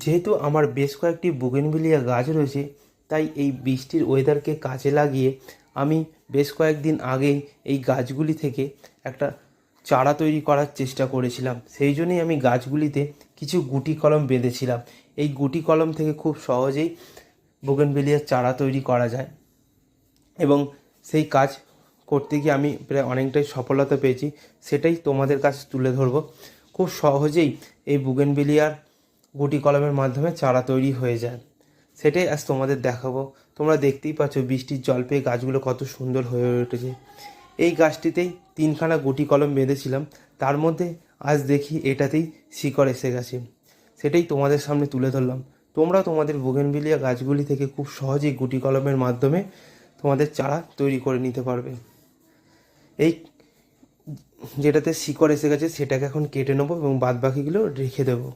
যেহেতু আমার বেশ কয়েকটি বুগেনভিলিয়া গাছ রয়েছে, তাই এই বৃষ্টির ওয়েদারকে কাজে লাগিয়ে আমি বেশ কয়েকদিন আগেই এই গাছগুলি থেকে একটা চারা তৈরি করার চেষ্টা করেছিলাম। সেই জন্যই আমি গাছগুলিতে কিছু গুটি কলম বেঁধেছিলাম। এই গুটি কলম থেকে খুব সহজেই বুগেনভিলিয়ার চারা তৈরি করা যায় এবং সেই কাজ করতে গিয়ে আমি প্রায় অনেকটাই সফলতা পেয়েছি। সেটাই তোমাদের কাছে তুলে ধরবো। খুব সহজেই এই বুগেনভিলিয়ার গুটি কলমের মাধ্যমে চারা তৈরি হয়ে যায়, সেটাই আজ তোমাদের দেখাবো। তোমরা দেখতেই পাচ্ছ বৃষ্টির জল পেয়ে গাছগুলো কত সুন্দর হয়ে উঠেছে। এই গাছটিতেই 3খানা গুটি কলম বেঁধেছিলাম, তার মধ্যে আজ দেখি এটাতেই শিকড় এসে গেছে। সেটাই তোমাদের সামনে তুলে ধরলাম। তোমরা তোমাদের বুগেনভিলিয়া গাছগুলি থেকে খুব সহজেই গুটি কলমের মাধ্যমে তোমাদের চারা তৈরি করে নিতে পারবে। এই যেটাতে শিকড় এসে গেছে সেটাকে এখন কেটে নেবো এবং বাদ বাকিগুলো রেখে দেবো।